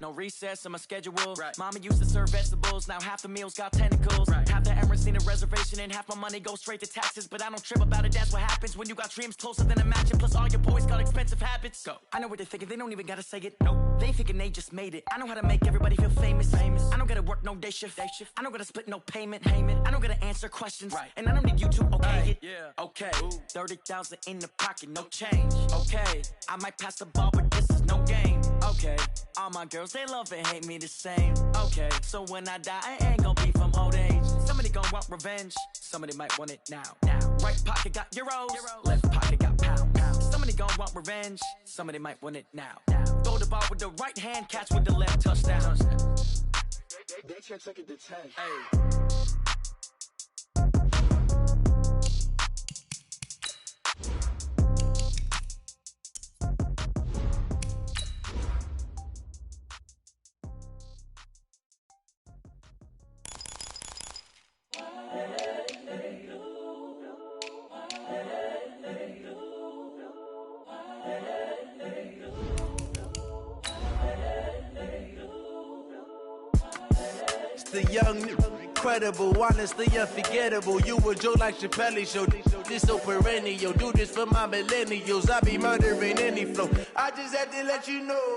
No recess in my schedule. Mama used to serve vegetables, now half the meals got tentacles. Half the Emirates need a reservation and half my money goes straight to taxes. But I don't trip about it, that's what happens when you got dreams closer than a mansion. Plus all your boys got expensive habits. Go. I know what they're thinking, they don't even gotta say it. Nope. They thinking they just made it. I know how to make everybody feel famous. I don't gotta work no day shift. I don't gotta split no payment. I don't gotta answer questions. And I don't need you to okay it. Okay. 30,000 in the pocket, no change. Okay. I might pass the ball, but this is no game. Okay. All my girls, they love and hate me the same. Okay. So when I die, I ain't gonna be from old age. Somebody gonna want revenge. Somebody might want it now. Right pocket got euros. Left pocket got pounds. Somebody gonna want revenge. Somebody might want it now. Throw the ball with the right hand, catch with the left, touchdown. They check second to 10. Hey. The young, incredible, honestly unforgettable. You a joke like Chappelle show. This so perennial. Do this for my millennials. I be murdering any flow. I just had to let you know.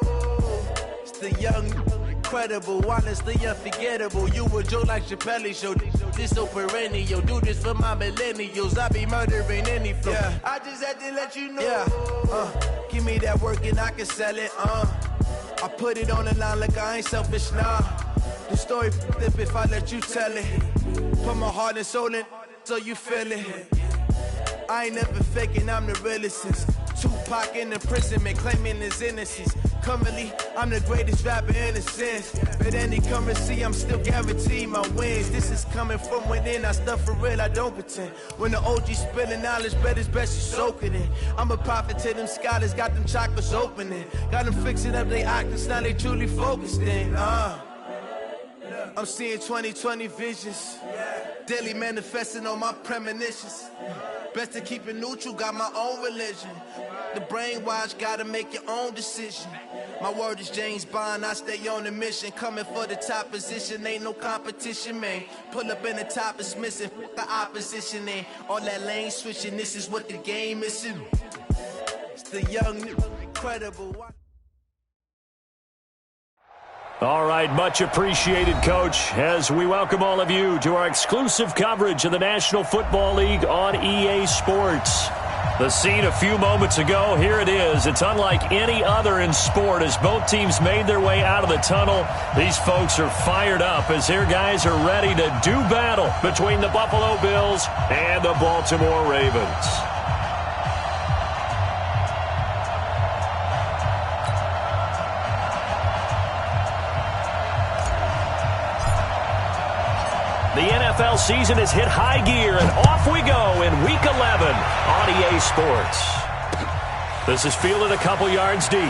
It's the young, incredible, honestly unforgettable. You a joke like Chappelle show. This so perennial. Do this for my millennials. I be murdering any flow. I just had to let you know. Give me that work and I can sell it. I put it on the line like I ain't selfish, nah. The story flip if I let you tell it. Put my heart and soul in so you feel it. I ain't never faking, I'm the realest since Tupac in imprisonment, claiming his innocence. Currently, I'm the greatest rapper in a sense. But any currency, I'm still guaranteed my wins. This is coming from within, I stuff for real, I don't pretend. When the OG spilling knowledge, bet it's best you soak it in. I'm a prophet to them scholars, got them chakras opening. Got them fixing up they octaves, now they truly focused in. I'm seeing 2020 visions, daily manifesting on my premonitions. Best to keep it neutral, got my own religion. The brainwash, gotta make your own decision. My word is James Bond, I stay on the mission. Coming for the top position, ain't no competition, man. Pull up in the top, it's missing, fuck the opposition, and all that lane switching, this is what the game is. It's the young, incredible. All right, much appreciated, Coach, as we welcome all of you to our exclusive coverage of the National Football League on EA Sports. The scene a few moments ago, here it is. It's unlike any other in sport as both teams made their way out of the tunnel. These folks are fired up as their guys are ready to do battle between the Buffalo Bills and the Baltimore Ravens. The NFL season has hit high gear, and off we go in Week 11 on EA Sports. This is fielded a couple yards deep. And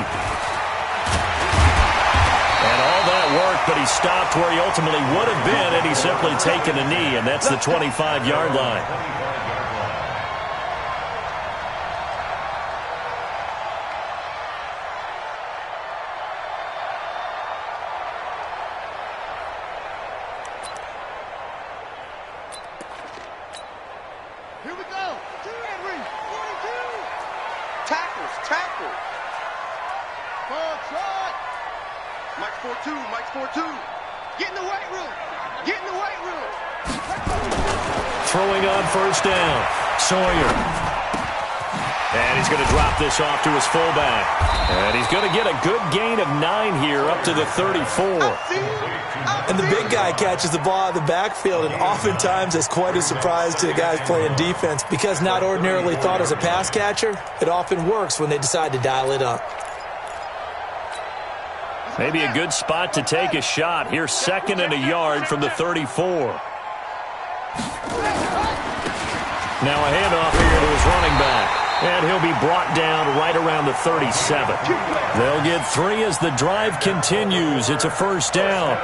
all that work, but he stopped where he ultimately would have been had he simply taken a knee, and that's the 25-yard line. Throwing on first down, Sawyer. And he's going to drop this off to his fullback. And he's going to get a good gain of 9 here up to the 34. And the big guy catches the ball out of the backfield, and oftentimes it's quite a surprise to the guys playing defense because not ordinarily thought as a pass catcher, it often works when they decide to dial it up. Maybe a good spot to take a shot. Here's 2nd and a yard from the 34. Now a handoff here to his running back. And he'll be brought down right around the 37. They'll get 3 as the drive continues. It's a first down.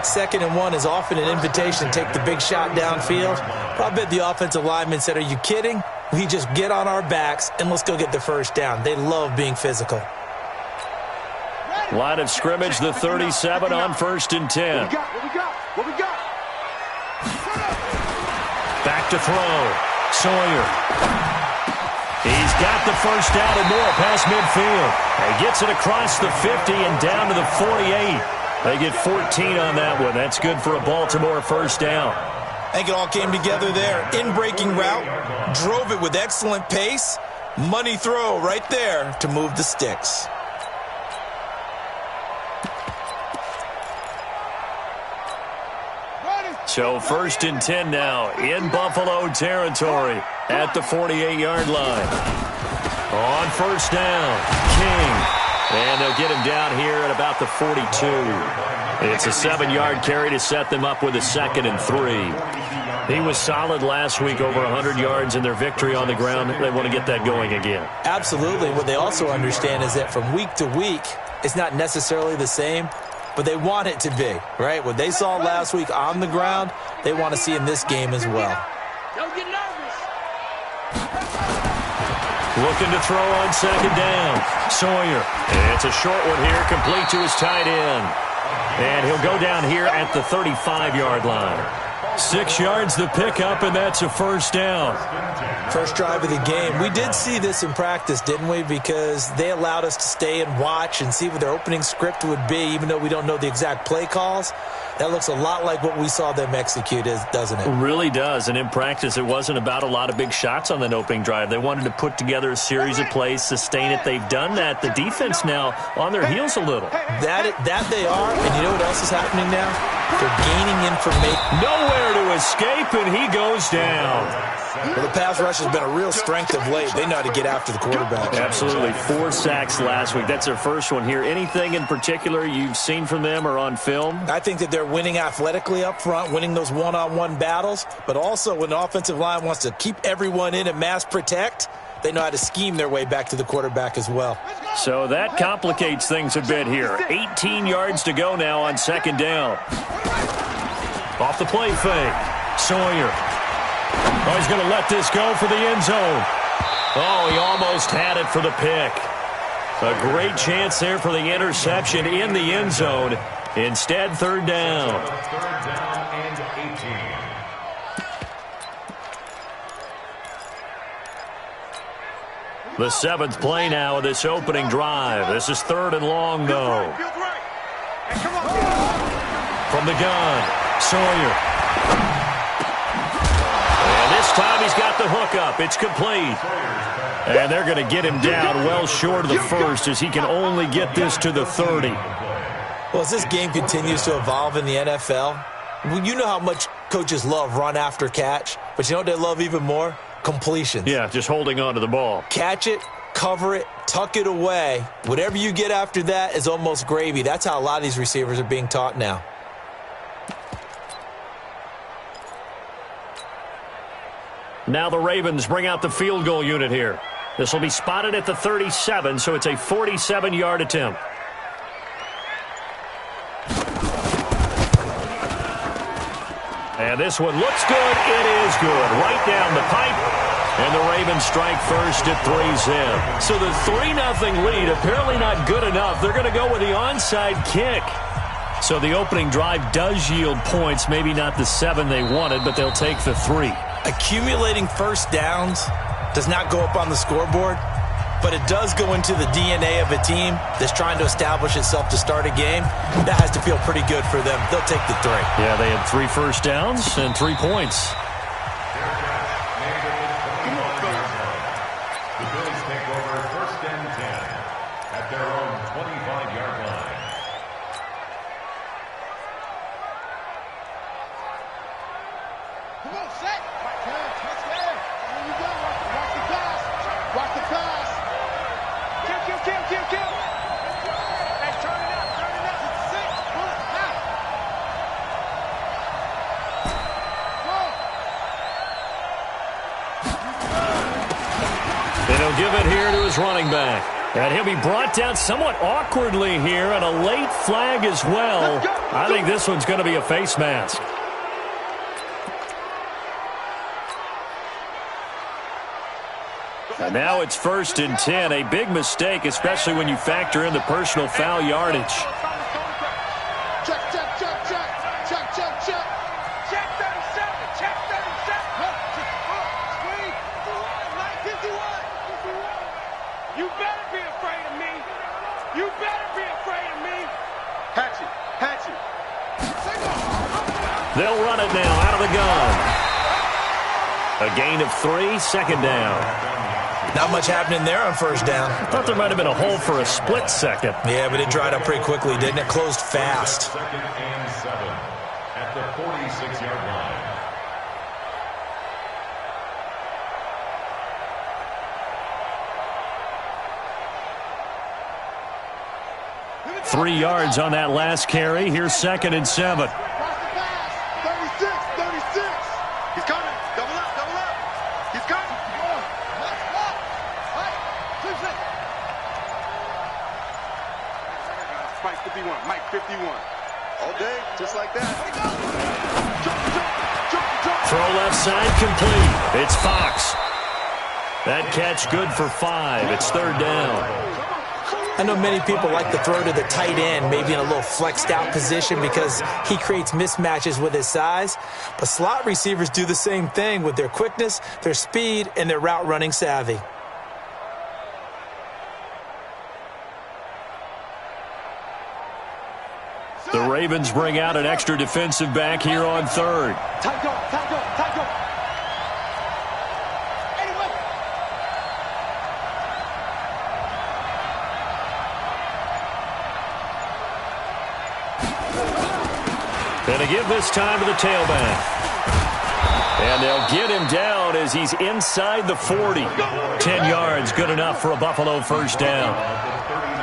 2nd and 1 is often an invitation to take the big shot downfield. But I bet the offensive lineman said, are you kidding? We just get on our backs and let's go get the first down. They love being physical. Line of scrimmage, the 37 on 1st and 10. What we got? Back to throw. Sawyer. He's got the first down and more past midfield. He gets it across the 50 and down to the 48. They get 14 on that one. That's good for a Baltimore first down. I think it all came together there. In-breaking route, drove it with excellent pace. Money throw right there to move the sticks. So 1st and 10 now in Buffalo territory at the 48-yard line. On first down, King. And they'll get him down here at about the 42. It's a 7-yard carry to set them up with a 2nd and 3. He was solid last week, over 100 yards in their victory on the ground. They want to get that going again. Absolutely. What they also understand is that from week to week, it's not necessarily the same, but they want it to be, right? What they saw last week on the ground, they want to see in this game as well. Don't get nervous. Looking to throw on 2nd down. Sawyer. It's a short one here, complete to his tight end. And he'll go down here at the 35-yard line. 6 yards the pickup, and that's a first down. First drive of the game. We did see this in practice, didn't we? Because they allowed us to stay and watch and see what their opening script would be, even though we don't know the exact play calls. That looks a lot like what we saw them execute, doesn't it? It really does. And in practice, it wasn't about a lot of big shots on that opening drive. They wanted to put together a series of plays, sustain it. They've done that. The defense now on their heels a little. That they are. And you know what else is happening now? They're gaining information. Nowhere to escape, and he goes down. Well, the pass rush has been a real strength of late. They know how to get after the quarterback. Absolutely. 4 sacks last week. That's their first one here. Anything in particular you've seen from them or on film? I think that they're winning athletically up front, winning those one-on-one battles, but also when the offensive line wants to keep everyone in and mass protect, they know how to scheme their way back to the quarterback as well. So that complicates things a bit here. 18 yards to go now on 2nd down. Off the play fake. Sawyer. Oh, he's going to let this go for the end zone. Oh, he almost had it for the pick. A great chance there for the interception in the end zone. Instead, 3rd down. And 18. The 7th play now of this opening drive. This is 3rd and long, though. From the gun, Sawyer. And this time he's got the hook up. It's complete. And they're going to get him down well short of the first as he can only get this to the 30. Well, as this game continues to evolve in the NFL, you know how much coaches love run after catch, but you know what they love even more? Completions. Yeah, just holding on to the ball. Catch it, cover it, tuck it away. Whatever you get after that is almost gravy. That's how a lot of these receivers are being taught now. Now the Ravens bring out the field goal unit here. This will be spotted at the 37, so it's a 47-yard attempt. And this one looks good. It is good. Right down the pipe. And the Ravens strike first at 3-zip. So the 3-0 lead, apparently not good enough. They're going to go with the onside kick. So the opening drive does yield points. Maybe not the 7 they wanted, but they'll take the 3. Accumulating first downs does not go up on the scoreboard, but it does go into the DNA of a team that's trying to establish itself to start a game. That has to feel pretty good for them. They'll take the 3. Yeah, they had 3 first downs and 3 points. The Bills take over 1st and 10 at their own 25-yard line. Come on, set. Let's go. There you go. Watch the pass. Watch the pass. Kill. Hey, turn it up. 6. Pull it. Now. And he'll give it here to his running back. And he'll be brought down somewhat awkwardly here, and a late flag as well. I think this one's going to be a face mask. And now it's 1st and 10. A big mistake, especially when you factor in the personal foul yardage. Check, check, check, check. Check, check, check. Check 37. Check 37. Screen. 951. You better be afraid of me. You better be afraid of me. Hatchet. Hatchet. They'll run it now out of the gun. A gain of 3, 2nd down. Not much happening there on 1st down. Thought there might have been a hole for a split second. Yeah, but it dried up pretty quickly, didn't it? Closed fast. 2nd and 7 at the 46-yard line. 3 yards on that last carry. Here's 2nd and 7. 36, 36. He's coming. Double up, double up. He's coming. Let's go. Right. Mike 51. Mike 51. All day, just like that. Jump, jump, jump, jump. Throw left side complete. It's Fox. That catch good for 5. It's 3rd down. I know many people like to throw to the tight end, maybe in a little flexed out position because he creates mismatches with his size. But slot receivers do the same thing with their quickness, their speed, and their route running savvy. The Ravens bring out an extra defensive back here on 3rd. Tight go, tight go, tight go. And to give this time to the tailback. And they'll get him down as he's inside the 40. 10 yards, good enough for a Buffalo 1st down.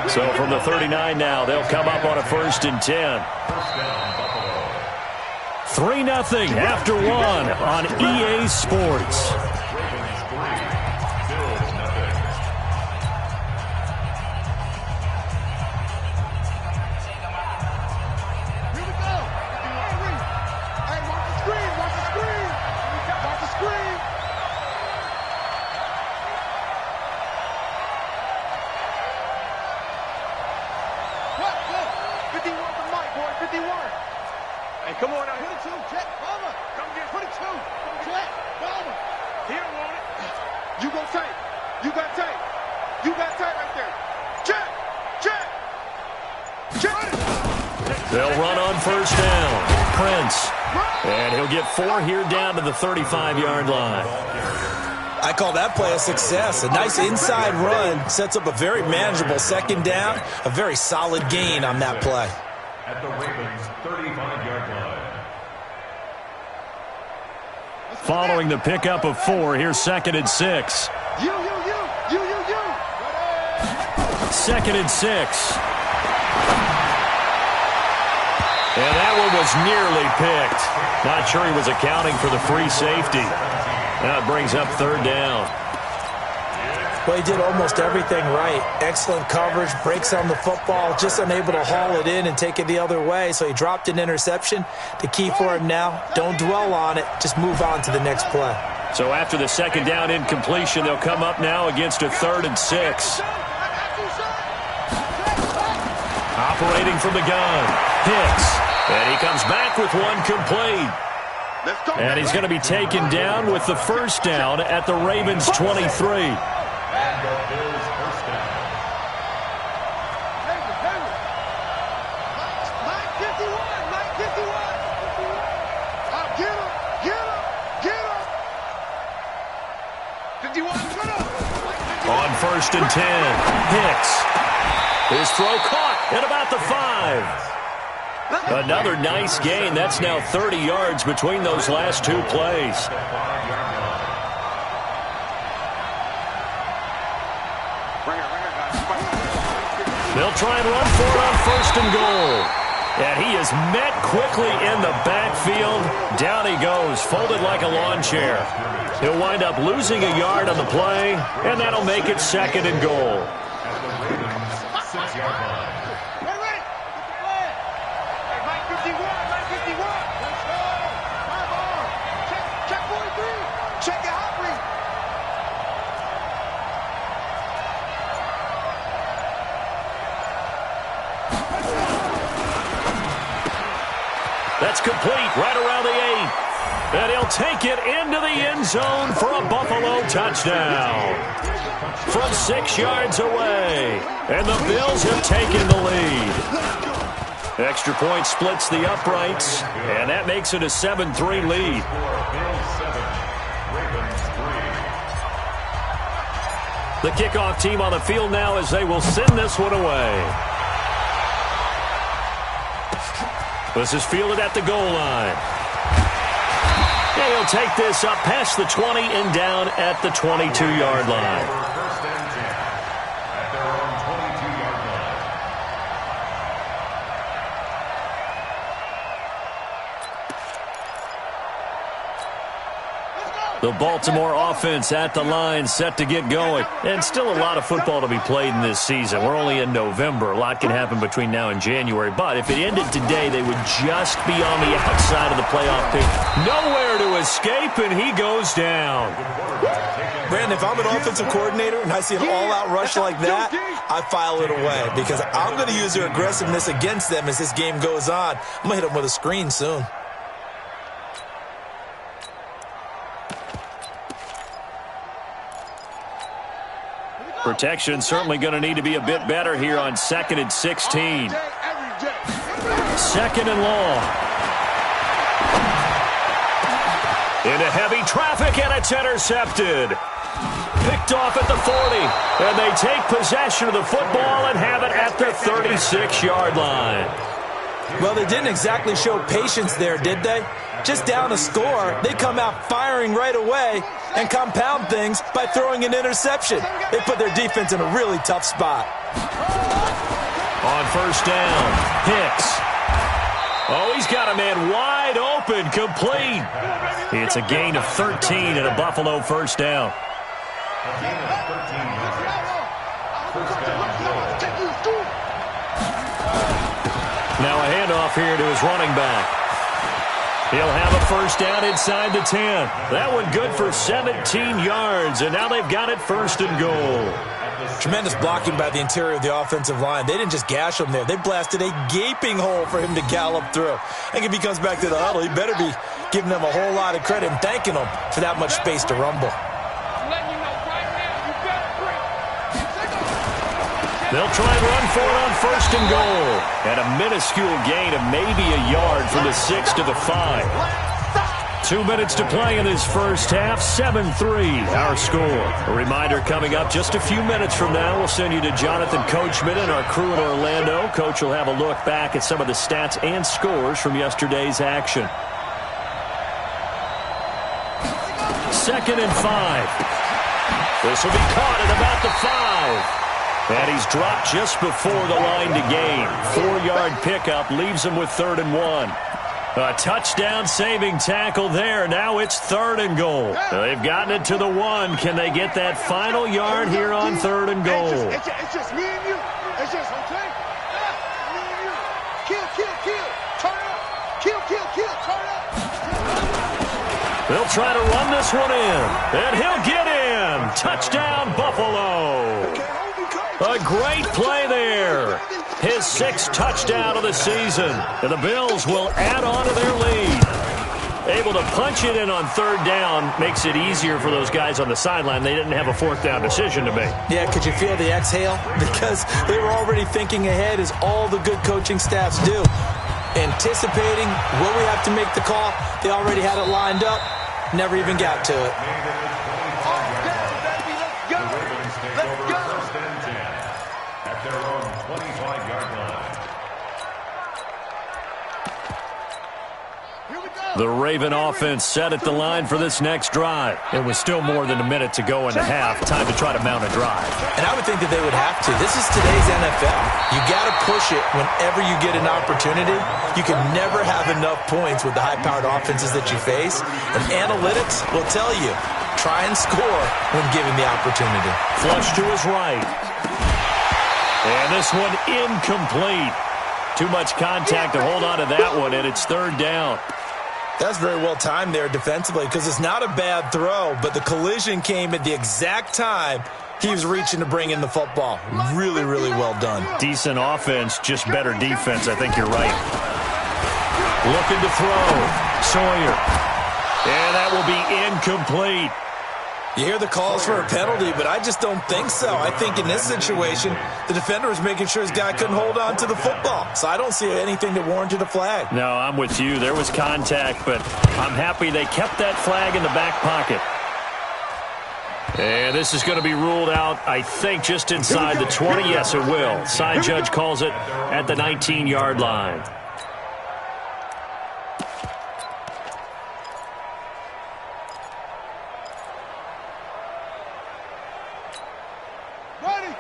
So from the 39 now, they'll come up on a 1st and 10. 3-0 after 1 on EA Sports. Come on, 22, Jet, Bomber. Come get 22, Jet, Bomber. He don't want it. You go tight. You got tight. You got tight right there. Jet, Jet, Jet. They'll run on 1st down. Prince. And he'll get 4 here down to the 35-yard line. I call that play a success. A nice inside run sets up a very manageable 2nd down. A very solid gain on that play. At the Ravens' 35-yard line. Following the pickup of 4, here's 2nd and 6. You. 2nd and 6. And that one was nearly picked. Not sure he was accounting for the free safety. Now it brings up 3rd down. Well, he did almost everything right. Excellent coverage, breaks on the football, just unable to haul it in and take it the other way. So he dropped an interception. The key for him now, don't dwell on it. Just move on to the next play. So after the 2nd down incompletion, they'll come up now against a 3rd and 6. Operating from the gun. Hicks. And he comes back with one complete. And he's going to be taken down with the 1st down at the Ravens' 23. And the Bills' 1st down. 51, on 1st and 10. Hicks. His throw caught at about the 5. Another nice gain. That's now 30 yards between those last 2 plays. They'll try and run for it on 1st and goal. And he is met quickly in the backfield. Down he goes, folded like a lawn chair. He'll wind up losing a yard on the play, and that'll make it 2nd and goal. That's complete right around the 8. And he'll take it into the end zone for a Buffalo touchdown. From 6 yards away. And the Bills have taken the lead. Extra point splits the uprights. And that makes it a 7-3 lead. The kickoff team on the field now as they will send this one away. This is fielded at the goal line. And he'll take this up past the 20 and down at the 22-yard line. First and 10 at their own 22-yard line. The Baltimore offense at the line, set to get going. And still a lot of football to be played in this season. We're only in November. A lot can happen between now and January. But if it ended today, they would just be on the outside of the playoff picture. Nowhere to escape, and he goes down. Brandon, if I'm an offensive coordinator and I see an all-out rush like that, I file it away because I'm going to use their aggressiveness against them as this game goes on. I'm going to hit them with a screen soon. Protection certainly going to need to be a bit better here on 2nd and 16. 2nd and long. Into heavy traffic, and it's intercepted. Picked off at the 40, and they take possession of the football and have it at the 36-yard line. Well, they didn't exactly show patience there, did they? Just down a score, they come out firing right away and compound things by throwing an interception. They put their defense in a really tough spot. On first down, Hicks. Oh, he's got a man wide open, complete. It's a gain of 13 and a Buffalo first down. A gain of 13 yards. First down. Now a handoff here to his running back. He'll have a first down inside the 10. That one good for 17 yards, and now they've got it 1st and goal. Tremendous blocking by the interior of the offensive line. They didn't just gash him there. They blasted a gaping hole for him to gallop through. I think if he comes back to the huddle, he better be giving them a whole lot of credit and thanking them for that much space to rumble. They'll try and run for it on 1st and goal. And a minuscule gain of maybe a yard from the 6 to the 5. 2 minutes to play in this first half. 7-3 our score. A reminder coming up just a few minutes from now. We'll send you to Jonathan Coachman and our crew in Orlando. Coach will have a look back at some of the stats and scores from yesterday's action. 2nd and 5. This will be caught at about the 5. And he's dropped just before the line to gain. 4-yard pickup leaves him with 3rd and 1. A touchdown-saving tackle there. Now it's 3rd and goal. They've gotten it to the 1. Can they get that final yard here on 3rd and goal? It's just me and you. It's just, okay? Me and you. Kill. Turn up. Kill. Turn up. They'll try to run this one in. And he'll get in. Touchdown, Buffalo. A great play there. His 6th touchdown of the season. And the Bills will add on to their lead. Able to punch it in on 3rd down makes it easier for those guys on the sideline. They didn't have a 4th down decision to make. Yeah, could you feel the exhale? Because they were already thinking ahead, as all the good coaching staffs do. Anticipating, will we have to make the call? They already had it lined up. Never even got to it. The Raven offense set at the line for this next drive. It was still more than a minute to go in the half. Time to try to mount a drive. And I would think that they would have to. This is today's NFL. You got to push it whenever you get an opportunity. You can never have enough points with the high-powered offenses that you face. And analytics will tell you, try and score when given the opportunity. Flush to his right. And this one incomplete. Too much contact to hold on to that one, and it's 3rd down. That's very well timed there defensively, because it's not a bad throw, but the collision came at the exact time he was reaching to bring in the football. Really, really well done. Decent offense, just better defense. I think you're right. Looking to throw. Sawyer. And that will be incomplete. You hear the calls for a penalty, but I just don't think so. I think in this situation, the defender was making sure his guy couldn't hold on to the football. So I don't see anything that warranted a flag. No, I'm with you. There was contact, but I'm happy they kept that flag in the back pocket. And this is going to be ruled out, I think, just inside the 20. Yes, it will. Side judge calls it at the 19-yard line.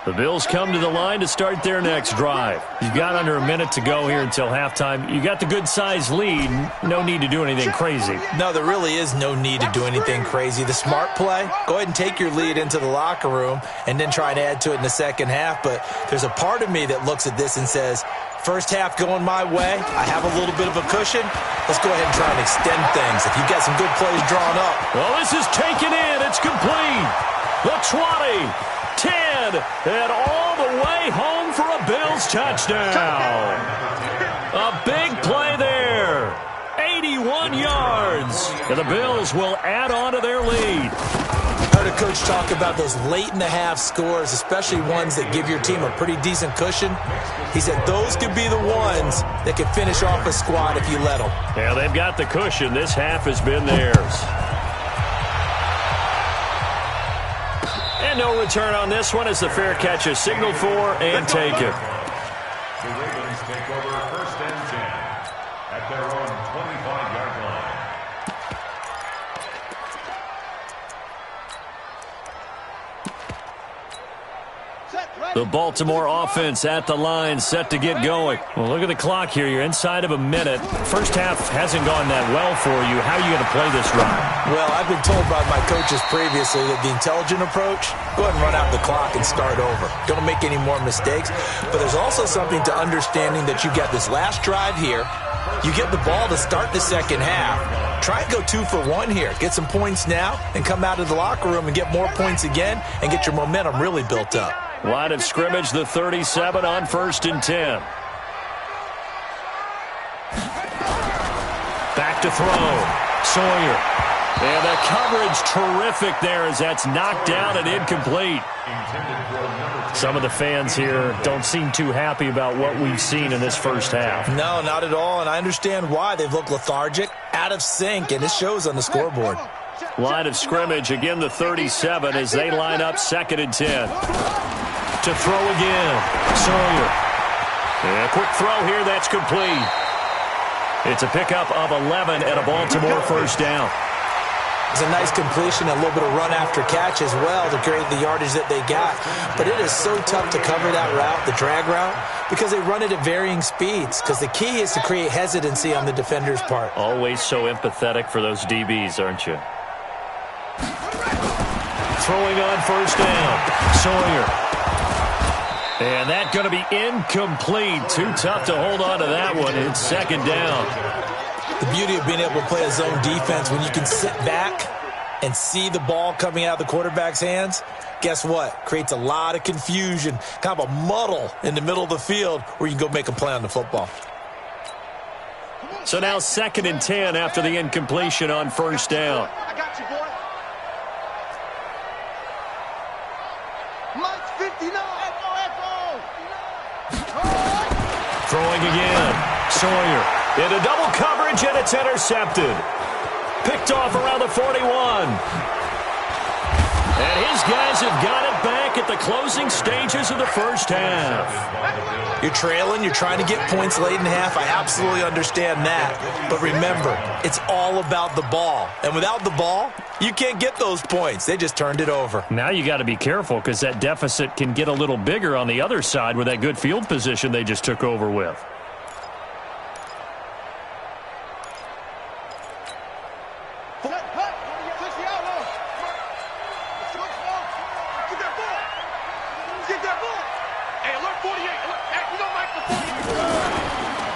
The Bills come to the line to start their next drive. You've got under a minute to go here until halftime. You got the good-sized lead. No need to do anything crazy. No, there really is no need to do anything crazy. The smart play, go ahead and take your lead into the locker room and then try and add to it in the second half. But there's a part of me that looks at this and says, first half going my way, I have a little bit of a cushion. Let's go ahead and try and extend things. If you've got some good plays drawn up. Well, this is taken in. It's complete. The 20. 10, and all the way home for a Bills touchdown. A big play there. 81 yards. And the Bills will add on to their lead. I heard a coach talk about those late-in-the-half scores, especially ones that give your team a pretty decent cushion. He said those could be the ones that could finish off a squad if you let them. Yeah, they've got the cushion. This half has been theirs. And no return on this one as the fair catch is signaled for and taken. The Ravens take over first and 10 at their own 25-yard line. The Baltimore offense at the line, set to get going. Well, look at the clock here. You're inside of a minute. First half hasn't gone that well for you. How are you going to play this drive? Well, I've been told by my coaches previously that the intelligent approach, go ahead and run out the clock and start over. Don't make any more mistakes. But there's also something to understanding that you got this last drive here. You get the ball to start the second half. Try and go 2 for 1 here. Get some points now and come out of the locker room and get more points again and get your momentum really built up. Line of scrimmage, the 37 on first and 10. Back to throw. Sawyer. And the coverage terrific there as that's knocked down and incomplete. Some of the fans here don't seem too happy about what we've seen in this first half. No, not at all, and I understand why. They've looked lethargic, out of sync, and it shows on the scoreboard. Line of scrimmage, again the 37 as they line up second and 10. To throw again. Sawyer. And a quick throw here, that's complete. It's a pickup of 11 and a Baltimore first down. It's a nice completion, a little bit of run after catch as well to create the yardage that they got. But it is so tough to cover that route, the drag route, because they run it at varying speeds. Because the key is to create hesitancy on the defender's part. Always so empathetic for those DBs, aren't you? Throwing on first down. Sawyer. And that's going to be incomplete. Too tough to hold on to that one. It's second down. The beauty of being able to play a zone defense, when you can sit back and see the ball coming out of the quarterback's hands, guess what? Creates a lot of confusion, kind of a muddle in the middle of the field where you can go make a play on the football. So now second and 10 after the incompletion on first down. I got you, boy. Mike 59. Throwing again. Sawyer into double coverage, and it's intercepted. Picked off around the 41. And his guys have got it back at the closing stages of the first half. You're trailing. You're trying to get points late in half. I absolutely understand that. But remember, it's all about the ball. And without the ball, you can't get those points. They just turned it over. Now you got to be careful because that deficit can get a little bigger on the other side with that good field position they just took over with.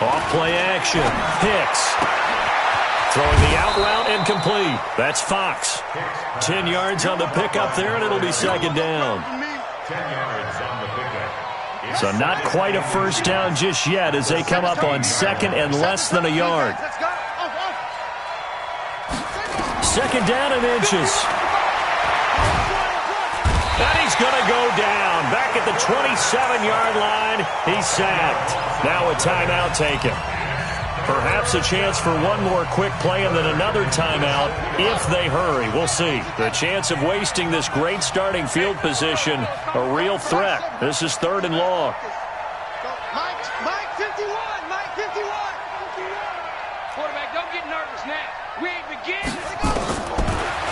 Off-play action. Hicks. Throwing the out route incomplete. That's Fox. 10 yards on the pickup there, and it'll be second down. 10 yards on the pickup. So not quite a first down just yet as they come up on second and less than a yard. Let's go. second down and inches. And he's going to go down. Back at the 27-yard line, he's sacked. Now a timeout taken. Perhaps a chance for one more quick play and then another timeout if they hurry. We'll see. The chance of wasting this great starting field position, a real threat. This is 3rd and long. Mike 51. Mike 51. Quarterback, don't get nervous now. We ain't beginning.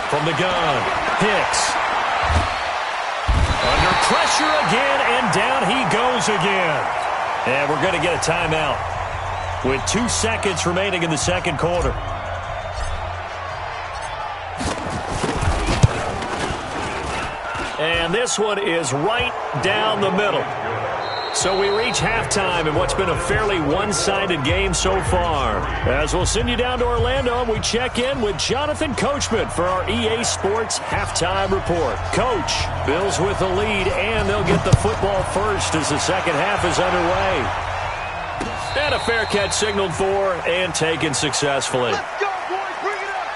From the gun, Hicks. Under pressure again, and down he goes again. And we're going to get a timeout with 2 seconds remaining in the second quarter. And this one is right down the middle. So we reach halftime in what's been a fairly one-sided game so far. As we'll send you down to Orlando, and we check in with Jonathan Coachman for our EA Sports Halftime Report. Coach, Bills with the lead, and they'll get the football first as the second half is underway. And a fair catch signaled for and taken successfully. Let's go, boys. Bring it up.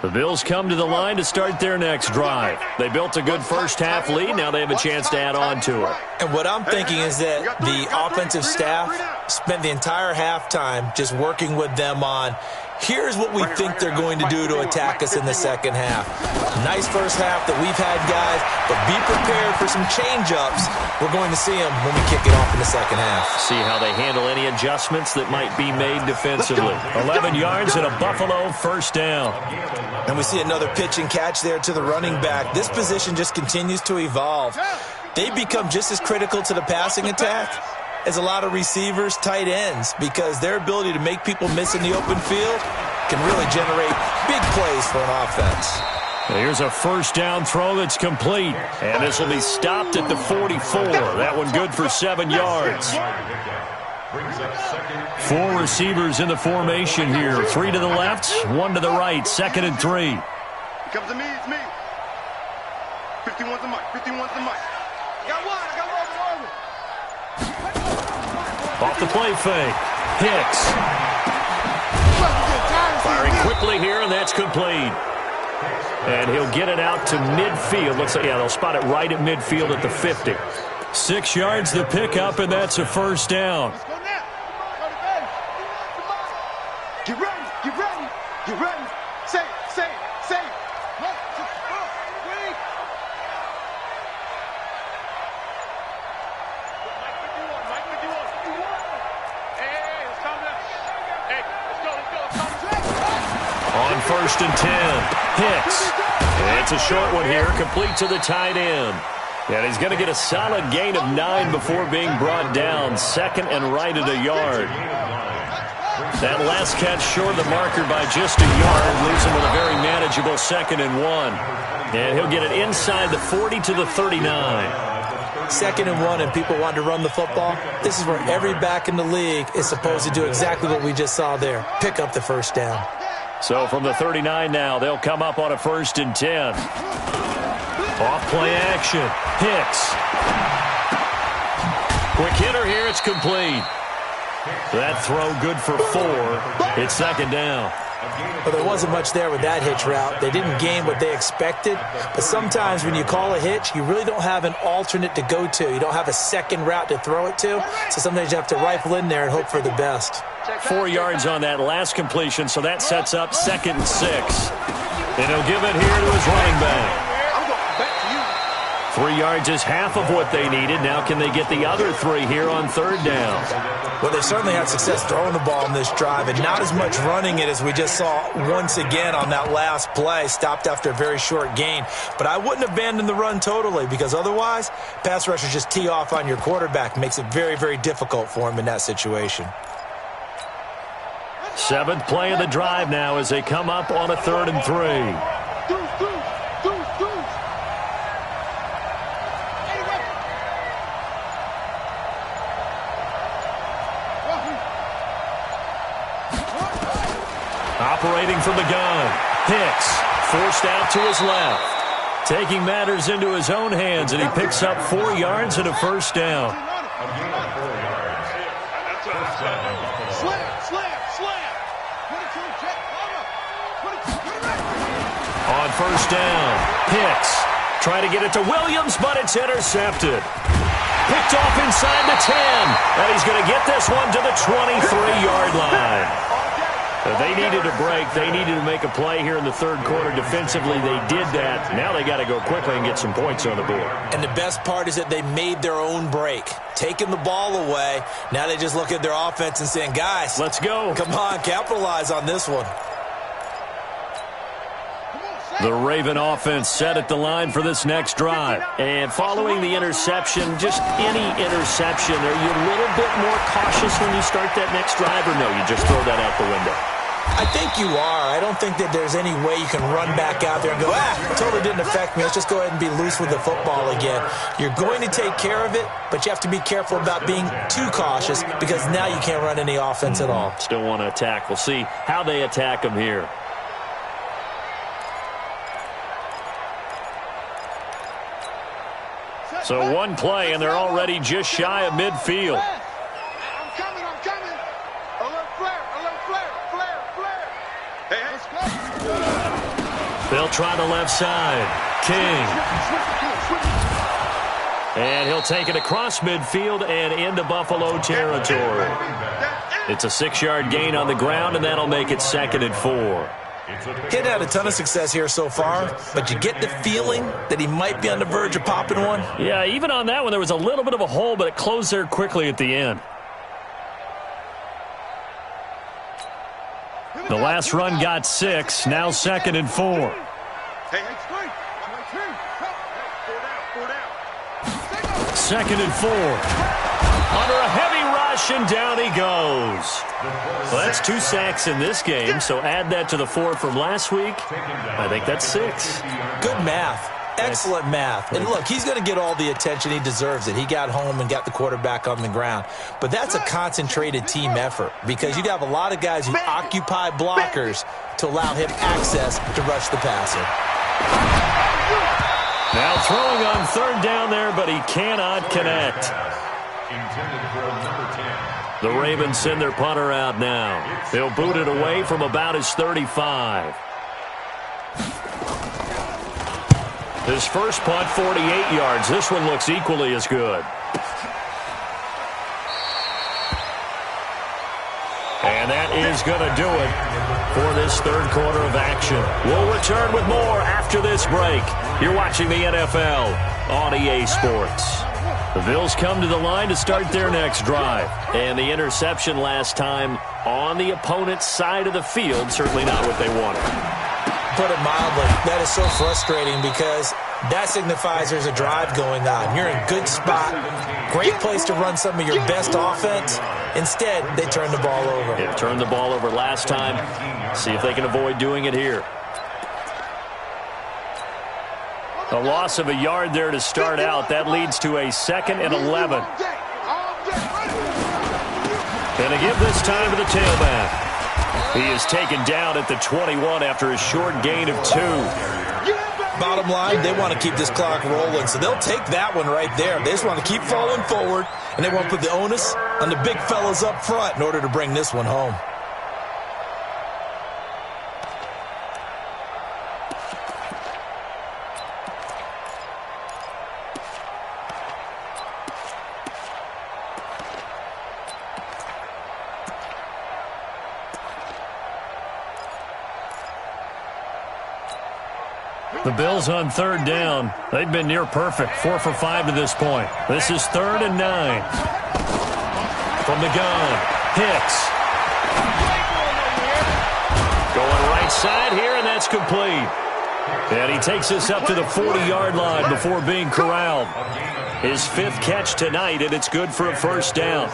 The Bills come to the line to start their next drive. They built a good first-half lead. Now they have a chance to add on to it. And what I'm thinking is that the offensive staff spent the entire halftime just working with them on, here's what we think they're going to do to attack us in the second half. Nice first half that we've had, guys, but be prepared for some change-ups. We're going to see them when we kick it off in the second half. See how they handle any adjustments that might be made defensively. 11 yards and a Buffalo first down. And we see another pitch and catch there to the running back. This position just continues to evolve. They become just as critical to the passing attack as a lot of receivers, tight ends, because their ability to make people miss in the open field can really generate big plays for an offense. Here's a first down throw that's complete. And this will be stopped at the 44. That one good for 7 yards. 4 receivers in the formation here. 3 to the left, 1 to the right. 2nd and 3. It comes to me, it's me. 51's the mic, 51's the mic. Got one, I got one. Off the play fake. Hicks. Firing quickly here, and that's complete. And he'll get it out to midfield. Looks like, yeah, they'll spot it right at midfield at the 50. 6 yards the pickup, and that's a first down. Let's go now. Get ready, get ready, get ready. Say it, say it, say it. 1, 2, 3. Mike 51. Hey, let's calm down. Hey, let's go, let's go. On 1st and 10, Hicks. And it's a short one here, complete to the tight end. And he's going to get a solid gain of 9 before being brought down. 2nd and right at a yard. That last catch short of the marker by just a yard, leaves him with a very manageable 2nd and 1. And he'll get it inside the 40 to the 39. 2nd and 1, and people want to run the football. This is where every back in the league is supposed to do exactly what we just saw there. Pick up the first down. So from the 39 now, they'll come up on a 1st and 10. Off play action. Hicks. Quick hitter here. It's complete. That throw good for 4. It's 2nd down. Well, there wasn't much there with that hitch route. They didn't gain what they expected. But sometimes when you call a hitch, you really don't have an alternate to go to. You don't have a second route to throw it to. So sometimes you have to rifle in there and hope for the best. 4 yards on that last completion, so that sets up 2nd and 6. And he'll give it here to his running back. 3 yards is half of what they needed. Now can they get the other 3 here on 3rd down? Well, they certainly had success throwing the ball in this drive, and not as much running it as we just saw once again on that last play, stopped after a very short gain. But I wouldn't abandon the run totally, because otherwise, pass rushers just tee off on your quarterback. Makes it very, very difficult for him in that situation. 7th play of the drive now as they come up on a 3rd and 3. Operating from the gun, Hicks forced out to his left. taking matters into his own hands, and he picks up 4 yards and a first down. On first down, Hicks trying to get it to Williams, but it's intercepted. Picked off inside the 10, and he's going to get this one to the 23-yard line. They needed a break. They needed to make a play here in the third quarter. Defensively, they did that. Now they got to go quickly and get some points on the board. And the best part is that they made their own break, taking the ball away. Now they just look at their offense and saying, guys, let's go. Come on, capitalize on this one. The Raven offense set at the line for this next drive. And following the interception, just any interception, are you a little bit more cautious when you start that next drive, or no, you just throw that out the window? I think you are. I don't think that there's any way you can run back out there and go, totally didn't affect me. Let's just go ahead and be loose with the football again. You're going to take care of it, but you have to be careful about being too cautious because now you can't run any offense at all. Still want to attack. We'll see how they attack them here. So one play, and they're already just shy of midfield. I'm coming. Alert flare. Hey, let's go. They'll try the left side. King. And he'll take it across midfield and into Buffalo territory. It's a 6-yard gain on the ground, and that'll make it 2nd and 4. He'd had a ton of success here so far, but you get the feeling that he might be on the verge of popping one. Yeah, even on that one, there was a little bit of a hole, but it closed there quickly at the end. The last run got 6, now 2nd and 4. Second and 4. Under a heavy rush, and down he goes. Well, that's 2 sacks in this game, so add that to the 4 from last week. I think that's 6. Good math. Excellent math. And look, he's going to get all the attention. He deserves it. He got home and got the quarterback on the ground. But that's a concentrated team effort because you have a lot of guys who occupy blockers to allow him access to rush the passer. Now throwing on 3rd down there, but he cannot connect. The Ravens send their punter out now. They'll boot it away from about his 35. His first punt, 48 yards. This one looks equally as good. And that is going to do it for this third quarter of action. We'll return with more after this break. You're watching the NFL on EA Sports. The Bills come to the line to start their next drive. And the interception last time on the opponent's side of the field, certainly not what they wanted. Put it mildly, that is so frustrating because that signifies there's a drive going on. You're in a good spot, great place to run some of your best offense. Instead, they turn the ball over. Yeah, turned the ball over last time. See if they can avoid doing it here. A loss of a yard there to start out. That leads to a 2nd and 11. And to give this time to the tailback. He is taken down at the 21 after a short gain of 2. Bottom line, they want to keep this clock rolling, so they'll take that one right there. They just want to keep falling forward, and they want to put the onus on the big fellas up front in order to bring this one home. The Bills on 3rd down. They've been near perfect. 4 for 5 to this point. This is 3rd and 9. From the gun, Hicks. Going right side here, and that's complete. And he takes this up to the 40-yard line before being corralled. His 5th catch tonight, and it's good for a first down.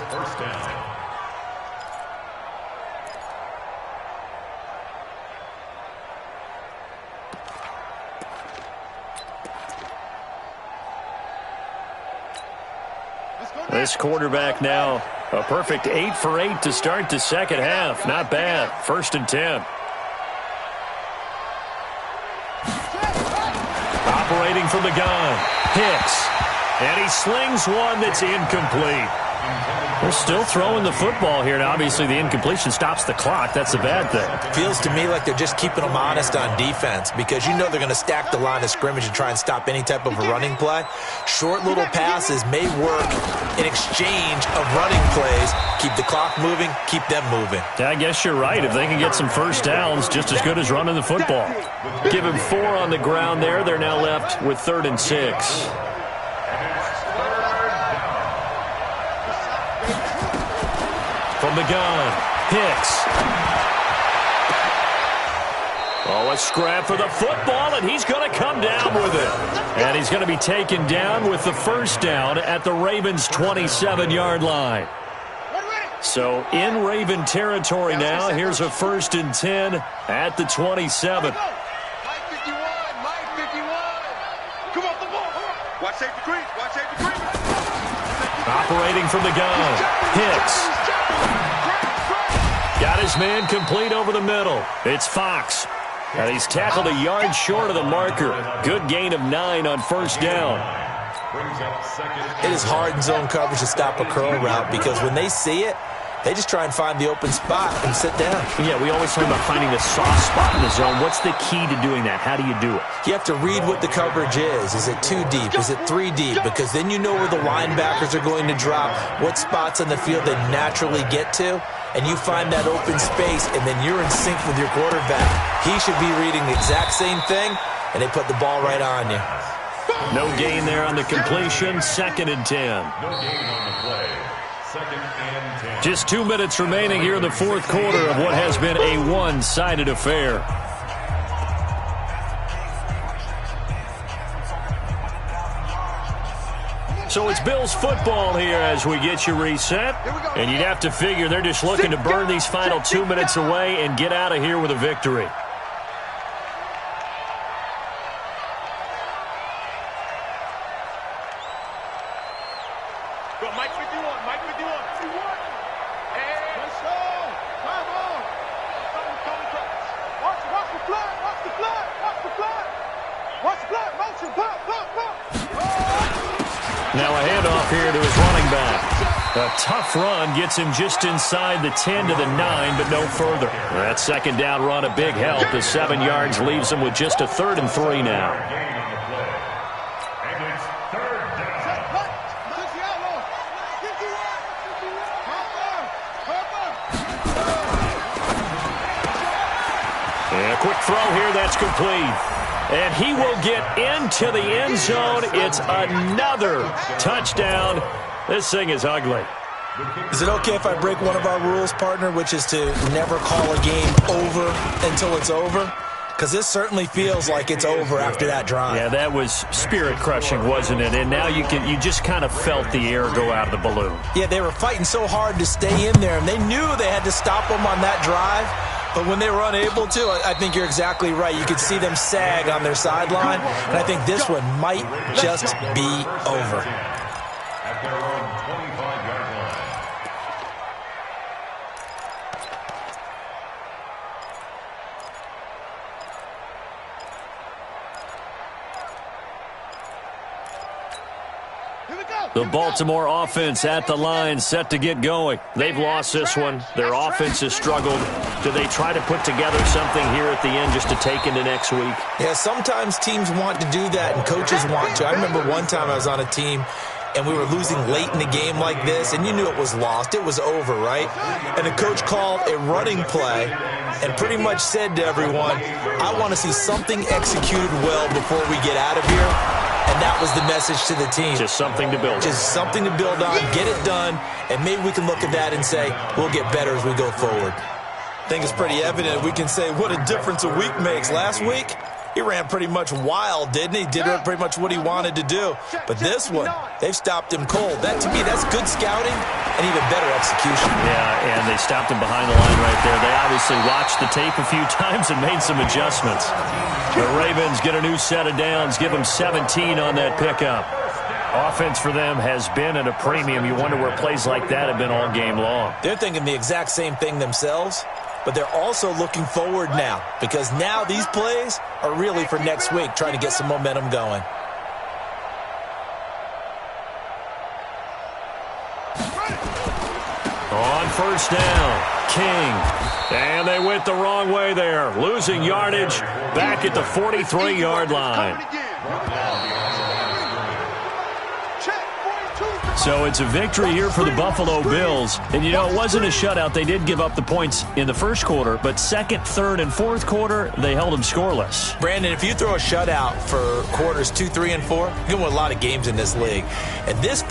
This quarterback now, a perfect 8 for 8 to start the second half. Not bad. 1st and 10. Operating from the gun, Hicks. And he slings one that's incomplete. They're still throwing the football here. Now, obviously, the incompletion stops the clock. That's a bad thing. Feels to me like they're just keeping them honest on defense because you know they're going to stack the line of scrimmage and try and stop any type of a running play. Short little passes may work in exchange of running plays. Keep the clock moving, keep them moving. Yeah, I guess you're right. If they can get some first downs, just as good as running the football. Give him 4 on the ground there. They're now left with 3rd and 6. From the gun, Hicks. Oh, a scrap for the football, and he's going to come down with it. And he's going to be taken down with the first down at the Ravens' 27-yard line. So in Raven territory now, here's a 1st and 10 at the 27. Mike 51, Mike 51. Come off the ball. Watch safety creep, watch safety creep. Operating from the gun, Hicks. Got his man complete over the middle. It's Fox. And he's tackled a yard short of the marker. Good gain of 9 on first down. It is hard in zone coverage to stop a curl route because when they see it, they just try and find the open spot and sit down. Yeah, we always talk about finding the soft spot in the zone. What's the key to doing that? How do you do it? You have to read what the coverage is. Is it 2 deep? Is it 3 deep? Because then you know where the linebackers are going to drop, what spots on the field they naturally get to, and you find that open space, and then you're in sync with your quarterback. He should be reading the exact same thing, and they put the ball right on you. No gain there on the completion. 2nd and 10. No gain on the play. 2nd and 10. Just 2 minutes remaining here in the 4th quarter of what has been a one-sided affair. So it's Bills football here as we get you reset. And you'd have to figure they're just looking to burn these final 2 minutes away and get out of here with a victory. Mike 51, Mike 51. Hey, let's go. Come on. Watch the flood, watch the flood, watch the flood. Watch the flood, motion, pop, pop, pop. Now a handoff here to his running back. A tough run gets him just inside the 10 to the 9, but no further. That 2nd down run, a big help. The 7 yards leaves him with just a 3rd and 3 now. And a quick throw here, that's complete. And he will get into the end zone. It's another touchdown. This thing is ugly. Is it okay if I break one of our rules, partner, which is to never call a game over until it's over? Because this certainly feels like it's over after that drive. Yeah, that was spirit-crushing, wasn't it? And now you just kind of felt the air go out of the balloon. Yeah, they were fighting so hard to stay in there, and they knew they had to stop them on that drive. But when they were unable to, I think you're exactly right. You could see them sag on their sideline, and I think this one might just be over. At their own 25-yard line. The Baltimore offense at the line, set to get going. They've lost this one. Their offense has struggled. Do they try to put together something here at the end just to take into next week? Yeah, sometimes teams want to do that, and coaches want to. I remember one time I was on a team, and we were losing late in the game like this, and you knew it was lost. It was over, right? And the coach called a running play and pretty much said to everyone, I want to see something executed well before we get out of here. And that was the message to the team. Just something to build on. Just something to build on, get it done, and maybe we can look at that and say, we'll get better as we go forward. I think it's pretty evident we can say what a difference a week makes. Last week, he ran pretty much wild, didn't he? Did pretty much what he wanted to do. But this one, they've stopped him cold. That, to me, that's good scouting and even better execution. Yeah, and they stopped him behind the line right there. They obviously watched the tape a few times and made some adjustments. The Ravens get a new set of downs, give them 17 on that pickup. Offense for them has been at a premium. You wonder where plays like that have been all game long. They're thinking the exact same thing themselves. but they're also looking forward now because now these plays are really for next week, trying to get some momentum going. On first down, King. And they went the wrong way there, losing yardage back at the 43-yard line. So it's a victory here for the Buffalo Bills. And, you know, it wasn't a shutout. They did give up the points in the first quarter, but second, third, and fourth quarter, they held them scoreless. Brandon, if you throw a shutout for quarters 2, 3, and 4, you can win a lot of games in this league. And this